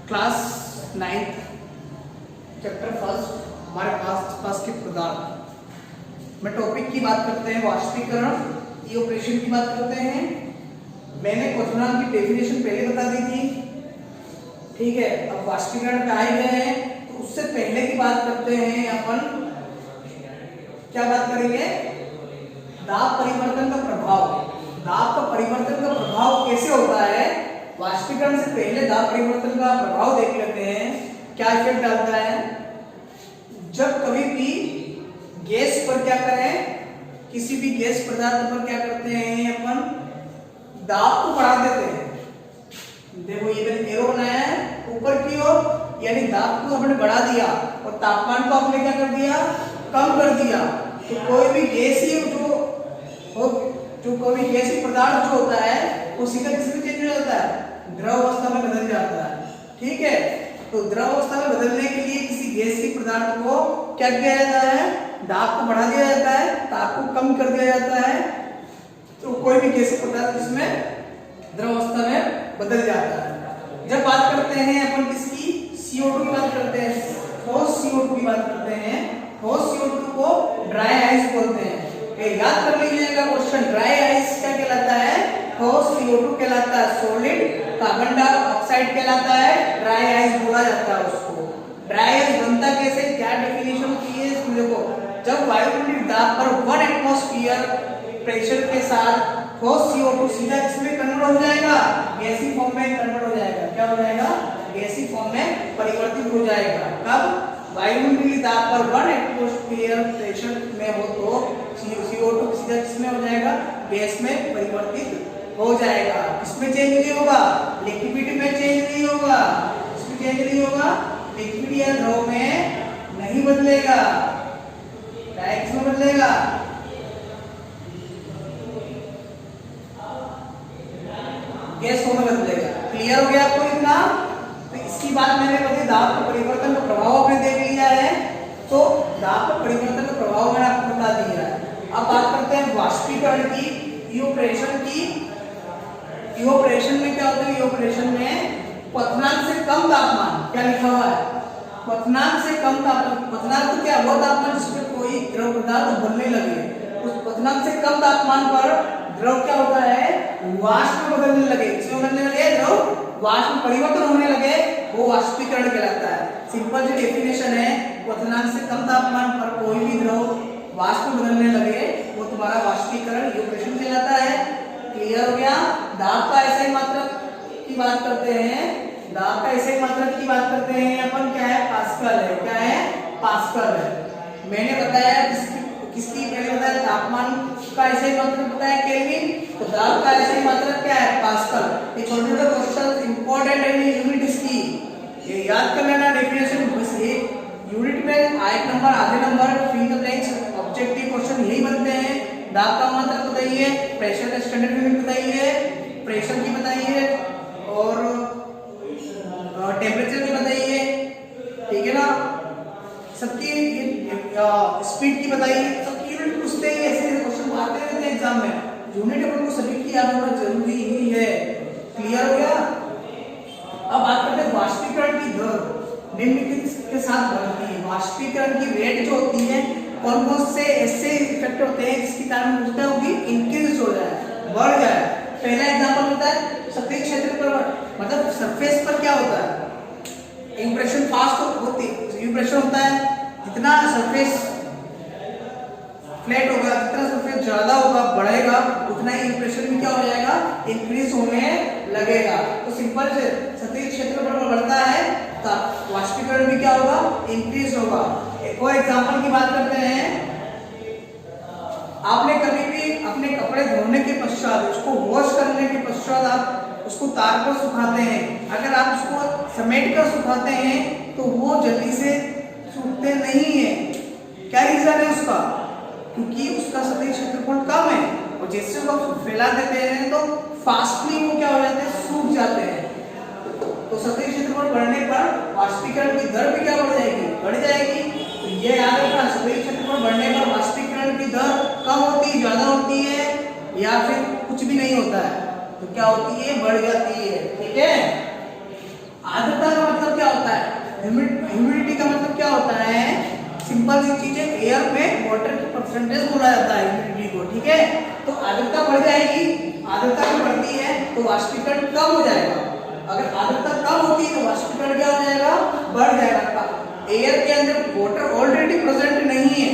Class 9th chapter first हमारे पास के पदार्थ में टॉपिक की बात करते हैं, वाष्पीकरण इवेपोरेशन की बात करते हैं। मैंने क्वथनांक की डेफिनेशन पहले बता दी थी, ठीक है। अब वाष्पीकरण पे आए गए हैं तो उससे पहले की बात करते हैं। अपन क्या बात करेंगे? दाब परिवर्तन का प्रभाव। दाब का परिवर्तन का प्रभाव कैसे होता है? वाष्पीकरण से पहले दाब परिवर्तन का प्रभाव देख लेते हैं। क्या इफेक्ट डालता है? जब कभी भी गैस पर क्या करें, किसी भी गैस पदार्थ पर क्या करते हैं, अपन दाब को बढ़ा देते हैं। देखो ये मैंने एरो बनाया है ऊपर की ओर, यानी दाब को हमने बढ़ा दिया और तापमान को हमने क्या कर दिया, कम कर दिया। तो कोई भी गैसीय जो कोई भी गैसीय पदार्थ जो होता है वो सीधा किसमें चेंज हो जाता है? द्रव अवस्था में बदल जाता है, ठीक है। तो द्रव अवस्था में बदलने के लिए किसी गैसीय पदार्थ को क्या किया जाता है? दाब को बढ़ा दिया जाता है, ताप को कम कर दिया जाता है। तो कोई भी गैसीय पदार्थ इसमें द्रव अवस्था में बदल जाता है। जब बात करते हैं अपन किसकी, CO2 की बात करते हैं, ठोस CO2 की बात करते हैं। ठोस CO2 को ड्राई आइस बोलते हैं। याद कर लीजिएगा क्वेश्चन, ड्राई आइस क्या कहलाता है? ठोस CO2 कहलाता है। सॉलिड कार्बन डाइऑक्साइड कहलाता है, ड्राई आइस बोला जाता है उसको। ड्राई आइस बनता कैसे, क्या डेफिनेशन होती है इसमें? देखो, जब वायुमंडलीय दाब पर 1 एटमॉस्फेयर प्रेशर के साथ ठोस CO2 सीधा किसमें कन्वर्ट हो जाएगा? गैसीय फॉर्म में कन्वर्ट हो जाएगा। क्या हो जाएगा? गैसीय फॉर्म में परिवर्तित हो जाएगा। कब? वायुमंडलीय दाब पर 1 एटमॉस्फेयर प्रेशर में हो तो CO2 सीधा किसमें हो जाएगा? गैस में परिवर्तित हो जाएगा। किसमें चेंज नहीं होगा? लिक्विड में चेंज नहीं होगा। किसमें चेंज नहीं होगा? लिक्विड या द्रव में नहीं बदलेगा। डायरेक्ट में बदलेगा, गैस फॉर्म में बदलेगा। क्लियर हो गया आपको इतना? तो इसकी बात मैंने बताई, दाब का परिवर्तन का प्रभाव आपने देख लिया है। तो दाब का परिवर्तन का प्रभाव मैंने आपको बता दिया है। अब बात करते हैं वाष्पीकरण की, इवेपोरेशन की। इवेपोरेशन में क्या होता है? इवेपोरेशन में क्वथनांक से कम तापमान, क्या लिखा हुआ है? क्वथनांक से कम तापमान। क्वथनांक तो क्या, वो तापमान जिसपे कोई द्रव पदार्थ बनने लगे। उस क्वथनांक से कम तापमान पर द्रव क्या होता है? वाष्प में बदलने लगे। इसमें बदलने लगे द्रव, वाष्प में परिवर्तन होने लगे, वो वाष्पीकरण कहलाता है। सिंपल सी डेफिनेशन है, क्वथनांक से कम तापमान पर कोई भी द्रव वाष्प में बदलने लगे, वो तुम्हारा वाष्पीकरण इवेपोरेशन कहलाता है। क्लियर हो गया? दाब का ऐसा ही मात्रक की बात करते हैं। दाब का ऐसे ही मात्रक की बात करते हैं अपन, क्या है? पास्कल है। क्या है? पास्कल है। मैंने बताया किसकी पहले बताया, तापमान का ऐसे ही मात्रक बताया केल्विन। तो दाब का ऐसे ही मात्रक क्या है? पास्कल। ये छोटे छोटे क्वेश्चन इंपॉर्टेंट है, यूनिट इसकी ये याद कर लेना डेफिनेशन। बस ये यूनिट में एक नंबर, आधे नंबर, fill the blanks, objective question यही बनते हैं। दाब का मात्रक बताइए, प्रेशर का स्टैंडर्ड यूनिट बताइए, प्रेशर की बताइए और टेम्परेचर की बताइए, ठीक है ना। सबकी स्पीड की बताइए, सबकी यूनिट पूछते हैं। ऐसे क्वेश्चन आते रहते हैं एग्जाम में। यूनिट अपन को सभी की याद होना जरूरी ही है। क्लियर हो गया? अब बात करते हैं वाष्पीकरण की दर निम्नलिखित के साथ बढ़ती है। वाष्पीकरण की रेट जो होती है, कौन कौन से ऐसे इफेक्ट होते हैं जिसके कारण होता है वो इंक्रीज हो जाए, बढ़ जाए। पहला एग्जांपल होता है सतही क्षेत्र पर, मतलब सरफेस पर क्या होता है? इम्प्रेशन फास्ट होती है। इम्प्रेशन होता है, जितना सरफेस फ्लैट होगा, जितना सरफेस ज्यादा होगा, बढ़ेगा, उतना ही इम्प्रेशन भी क्या हो जाएगा? इंक्रीज होने लगेगा। तो सिंपल से सतही क्षेत्र पर बढ़ता है तो वाष्पीकरण भी क्या होगा? इंक्रीज होगा। एक और एग्जांपल की बात करते हैं। आपने कभी भी अपने कपड़े धोने के पश्चात, उसको वॉश करने के पश्चात आप उसको तार पर सुखाते हैं। अगर आप उसको समेट कर सुखाते हैं तो वो जल्दी से सूखते नहीं है। क्या रीजन है उसका? क्योंकि उसका सतही क्षेत्रफल कम है और जैसे वो फैला देते हैं तो फास्टली वो क्या हो जाते हैं? सूख जाते हैं। तो सतही क्षेत्रफल बढ़ने पर वाष्पीकरण की दर भी क्या बढ़ जाएगी? बढ़ जाएगी। तो ये याद रखना, सतही क्षेत्रफल बढ़ने पर वाष्पीकरण की दर कम होती है, ज्यादा होती है, या फिर कुछ भी नहीं होता है। तो क्या होती है? बढ़ जाती है, ठीक है। आर्द्रता का मतलब सिंपल सी चीज है, एयर में वाटर की परसेंटेज बोला जाता है ह्यूमिडिटी को, ठीक है। तो आर्द्रता बढ़ जाएगी, आर्द्रता भी बढ़ती है तो वाष्पीकरण कम हो जाएगा। अगर आर्द्रता कम होती है तो वाष्पीकरण क्या हो जाएगा, बढ़ जाएगा। एयर के अंदर वाटर ऑलरेडी प्रेजेंट नहीं है,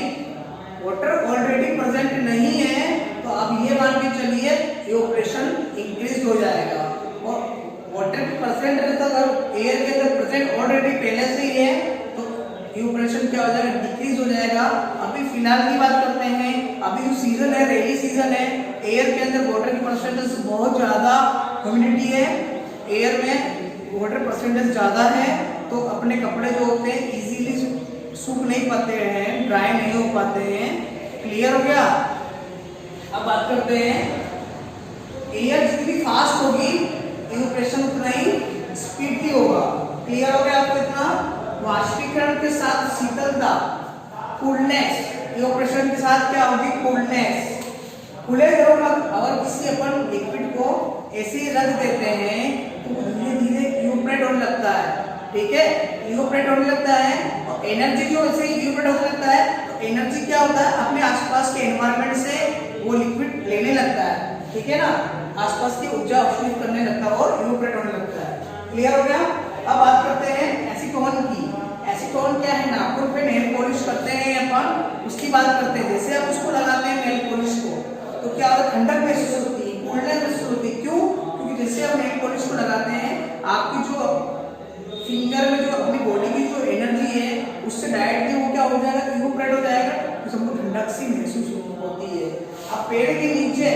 वाटर ऑलरेडी प्रेजेंट नहीं है, तो अब ये मान के चलिए इवेपोरेशन इंक्रीज हो जाएगा। और वाटर की परसेंटेज अगर एयर के अंदर प्रेजेंट ऑलरेडी पहले से ही है तो इवेपोरेशन क्या हो जाएगा, डिक्रीज हो जाएगा। अभी फिलहाल की बात करते हैं, अभी जो सीजन है रेनी सीजन है, एयर के अंदर वाटर की परसेंटेज बहुत ज्यादा ह्यूमिडिटी है, एयर में वाटर परसेंटेज ज्यादा है, तो अपने कपड़े जो होते हैं इजीली सूख नहीं पाते हैं, ड्राई नहीं हो पाते हैं। क्लियर हो गया। अब बात करते हैं, एयर जितनी फास्ट होगी इवेपोरेशन उतना ही स्पीडली होगा। क्लियर हो गया आपको इतना। वाष्पीकरण के साथ शीतलता, कूलनेस, इवेपोरेशन के साथ क्या होगी, कूलनेस। खुले घरों में अगर किसी अपन लिक्विड को ऐसे ही रख देते हैं तो धीरे धीरे इवेपोरेट होने लगता है, ठीक है, इवेपोरेट होने लगता है। और एनर्जी जो ऐसे ही इवेपोरेट होने लगता है तो एनर्जी क्या होता है, अपने आसपास के एनवायरनमेंट से वो लिक्विड लेने लगता है, ठीक है ना, आसपास की ऊर्जा अवशोषित करने लगता है और इवेपोरेट होने लगता है। क्लियर हो गया। अब बात करते हैं एसीटोन की। एसीटोन क्या है, नाखून पे नेल पॉलिश करते हैं अपन, उसकी बात करते हैं। जैसे आप उसको लगाते हैं नेल पॉलिश को तो क्या होता है, ठंडक महसूस होती है, कूलनेस महसूस होती है। क्यों? क्योंकि जैसे आप नेल पॉलिश को लगाते हैं आपकी जो फिंगर में जो अपनी बॉडी की जो एनर्जी है उससे डायरेक्टली वो क्या हो जाएगा, इवेपोरेट हो जाएगा, तो सबको ठंडक सी महसूस होती है। अब पेड़ के नीचे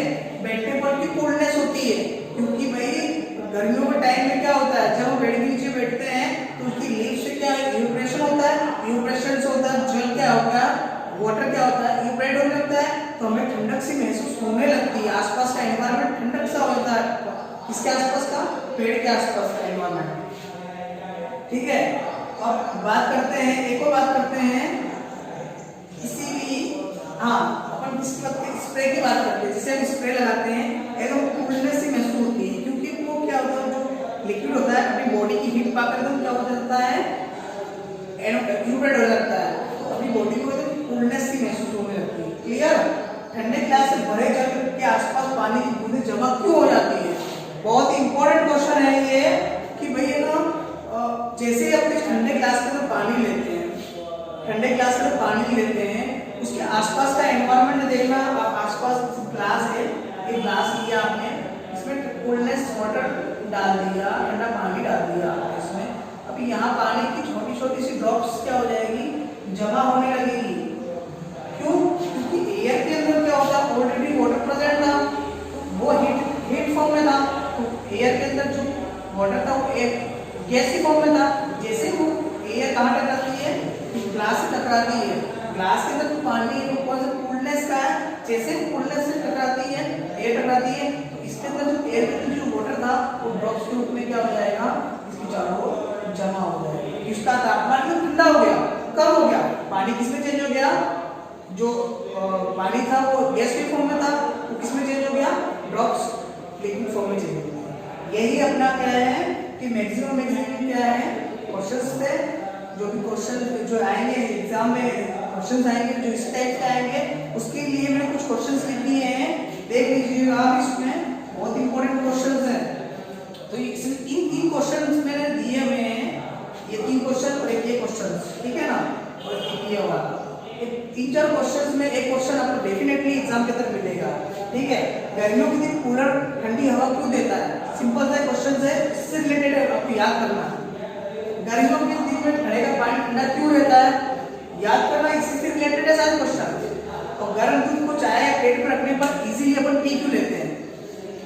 बैठने पर भी कूलनेस होती है, क्योंकि भाई गर्मियों के टाइम में क्या होता है, जब हम पेड़ के नीचे बैठते हैं तो उसकी लीफ से क्या इवेपोरेशन होता है, इवेपोरेशन से होता है जल क्या होता है, वाटर क्या होता है, इवेपोरेट होने लगता है, तो हमें ठंडक सी महसूस होने लगती है। आसपास का एनवायरनमेंट ठंडक सा होता है, किसके आसपास का, पेड़ के आसपास का एनवायरनमेंट, ठीक है। अब बात करते हैं, एक और बात करते हैं किसी भी, हाँ अपन किसी बात की स्प्रे की बात करते हैं। जैसे हम स्प्रे लगाते हैं एकदम कूलनेस सी महसूस होती है, क्योंकि वो क्या होता है, जो लिक्विड होता है अपनी बॉडी की हीट पाकर एकदम क्या हो जाता है, इवेपोरेट हो जाता है, तो अपनी बॉडी को एकदम कूलनेस सी महसूस होने लगती है। क्लियर। ठंडे गिलास से भरे जल के आसपास पानी की बूंदें जमा क्यों हो जाती है, बहुत ही इंपॉर्टेंट क्वेश्चन है ये कि भैया ना जैसे ही अपने ठंडे गिलास के अंदर पानी लेते हैं, ठंडे गिलास के अंदर पानी लेते हैं, उसके आसपास का एनवायरनमेंट देखना। आप आसपास ग्लास है, एक ग्लास लिया आपने, इसमें कूलनेस वाटर डाल दिया, ठंडा पानी डाल दिया आपने इसमें। अभी यहाँ पानी की छोटी छोटी सी ड्रॉप्स क्या हो जाएगी, जमा होने लगेगी। क्यों? क्योंकि एयर के अंदर क्या होता है, ऑलरेडी वाटर प्रेजेंट था, वो हीट फॉर्म में था, तो एयर के अंदर जो वाटर था वो एक गैसी फॉर्म में था। जैसे वो एयर कहाँ टकराती है, ग्लास से टकराती है, ग्लास के अंदर जो पानी है वो कौन सा कूलनेस का है, जैसे कूलनेस से टकराती है, एयर टकराती है, तो इसके अंदर जो एयर के अंदर जो वाटर था वो ड्रॉप्स के रूप में क्या हो जाएगा, इसकी चारों ओर जमा हो जाएगा। इसका तापमान तो ठंडा हो गया, कम हो गया, पानी किसमें चेंज हो गया, जो पानी था वो गैस के फॉर्म में था, वो किसमें चेंज हो गया, ड्रॉप्स लिक्विड फॉर्म में चेंज हो गया। यही अपना क्या है कि मैक्सिमम क्या है, क्वेश्चंस थे, जो भी क्वेश्चन जो आएंगे एग्जाम में, क्वेश्चंस आएंगे जो इस टाइप के आएंगे, उसके लिए मैंने कुछ क्वेश्चंस लिख दिए हैं, देख लीजिएगा आप, इसमें बहुत इंपॉर्टेंट क्वेश्चंस हैं। तो इसमें तीन क्वेश्चंस मैंने दिए हुए हैं, ये 3 क्वेश्चन और एक ये क्वेश्चन, ठीक है ना, और एक ये वाला, 3-4 क्वेश्चंस में एक क्वेश्चन आपको डेफिनेटली एग्जाम के अंदर मिलेगा, ठीक है। गर्मियों के दिन कूलर ठंडी हवा क्यों देता है, सिंपल सा क्वेश्चन है, इससे रिलेटेड है, आपको याद करना। गर्मियों के दिन में घड़े का पानी ठंडा क्यों रहता है, याद करना, इससे रिलेटेड है सारे क्वेश्चन। और गर्म दूध को चाय या पेट में रखने पर इजीली अपन पी क्यों लेते हैं,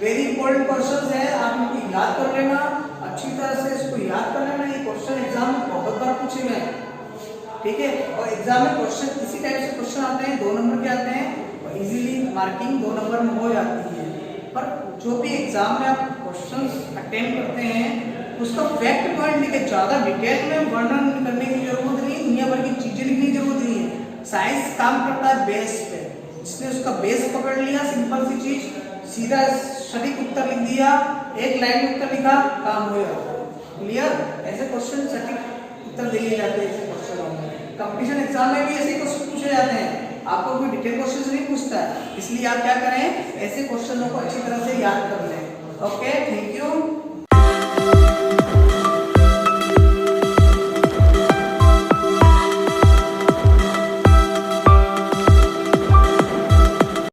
वेरी इंपॉर्टेंट क्वेश्चन है, आप इनको याद कर लेना, अच्छी तरह से इसको याद कर लेना। ये क्वेश्चन एग्जाम में बहुत बार पूछे गए, ठीक है, और एग्जाम में क्वेश्चन इसी टाइप से क्वेश्चन आते हैं, 2 नंबर के आते हैं, और इजीली मार्किंग 2 नंबर में हो जाती है। पर जो भी एग्जाम में आप क्वेश्चंस अटेम्प्ट करते हैं उसका फैक्ट पॉइंट लिखे, ज़्यादा डिटेल में वर्णन करने की जरूरत नहीं, दुनिया भर की चीजें लिखने की जरूरत नहीं है। साइंस काम करता है बेस पे, जिसने उसका बेस पकड़ लिया, सिंपल सी चीज, सीधा सटीक उत्तर लिख दिया, एक लाइन में उत्तर लिखा, काम हो जाता है। क्लियर। ऐसे क्वेश्चन सटीक उत्तर दिए जाते हैं ऐसे क्वेश्चनों में। कंपटीशन एग्जाम में भी ऐसे क्वेश्चन पूछे जाते हैं, आपको कोई डिटेल क्वेश्चन नहीं पूछता है, इसलिए आप क्या करें, ऐसे क्वेश्चनों को अच्छी तरह से याद कर लें। Okay, thank you.